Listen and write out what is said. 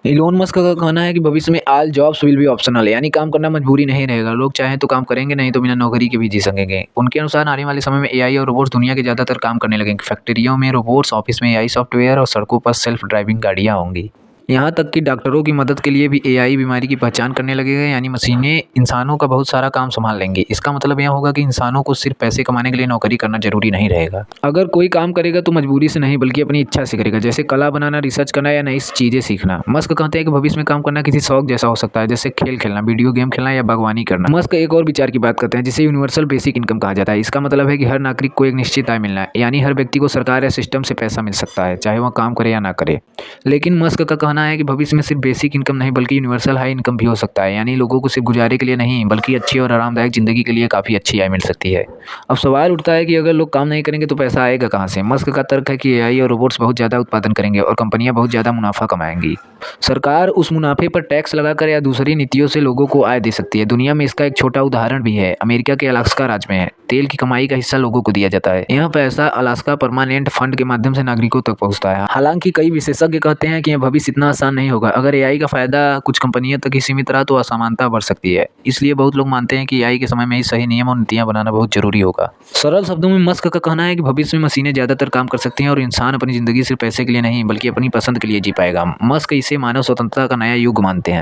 Elon Musk का कहना है कि भविष्य में all jobs will be optional, यानी काम करना मजबूरी नहीं रहेगा। लोग चाहें तो काम करेंगे, नहीं तो बिना नौकरी के भी जी सकेंगे। उनके अनुसार आने वाले समय में एआई और रोबोट्स दुनिया के ज़्यादातर काम करने लगेंगे। फैक्ट्रियों में रोबोट्स, ऑफिस में एआई सॉफ्टवेयर और सड़कों पर सेल्फ ड्राइविंग गाड़ियाँ होंगी। यहाँ तक कि डॉक्टरों की मदद के लिए भी एआई बीमारी की पहचान करने लगेगा, यानी मशीनें इंसानों का बहुत सारा काम संभाल लेंगी। इसका मतलब यह होगा कि इंसानों को सिर्फ पैसे कमाने के लिए नौकरी करना जरूरी नहीं रहेगा। अगर कोई काम करेगा तो मजबूरी से नहीं, बल्कि अपनी इच्छा से करेगा, जैसे कला बनाना, रिसर्च करना या नई चीज़ें सीखना। मस्क कहते हैं कि भविष्य में काम करना किसी शौक जैसा हो सकता है, जैसे खेल खेलना, वीडियो गेम खेलना या बागवानी करना। मस्क एक और विचार की बात करते हैं जिसे यूनिवर्सल बेसिक इनकम कहा जाता है। इसका मतलब है कि हर नागरिक को एक निश्चित आय मिलना है, यानी हर व्यक्ति को सरकार या सिस्टम से पैसा मिल सकता है, चाहे वह काम करे या ना करे। लेकिन मस्क का कहना है कि भविष्य में सिर्फ बेसिक इनकम नहीं, बल्कि यूनिवर्सल हाई इनकम भी हो सकता है, यानी लोगों को सिर्फ गुजारे के लिए नहीं, बल्कि अच्छी और आरामदायक जिंदगी के लिए काफ़ी अच्छी आय मिल सकती है। अब सवाल उठता है कि अगर लोग काम नहीं करेंगे तो पैसा आएगा कहाँ से? मस्क का तर्क है कि एआई और रोबोट्स बहुत ज़्यादा उत्पादन करेंगे और कंपनियां बहुत ज़्यादा मुनाफा कमाएंगी। सरकार उस मुनाफे पर टैक्स लगाकर या दूसरी नीतियों से लोगों को आय दे सकती है। दुनिया में इसका एक छोटा उदाहरण भी है। अमेरिका के अलास्का राज्य में है, तेल की कमाई का हिस्सा लोगों को दिया जाता है। यह पैसा अलास्का परमानेंट फंड के माध्यम से नागरिकों तक पहुंचता है। हालांकि कई विशेषज्ञ कहते हैं कि यह भविष्य इतना आसान नहीं होगा। अगर एआई का फायदा कुछ कंपनियों तक ही सीमित रहा तो असमानता बढ़ सकती है। इसलिए बहुत लोग मानते हैं कि एआई के समय में ही सही नियम और नीतियां बनाना बहुत जरूरी होगा। सरल शब्दों में मस्क का कहना है कि भविष्य में मशीनें ज्यादातर काम कर सकती हैं और इंसान अपनी जिंदगी सिर्फ पैसे के लिए नहीं, बल्कि अपनी पसंद के लिए जी पाएगा। मस्क इसे मानव स्वतंत्रता का नया युग मानते हैं।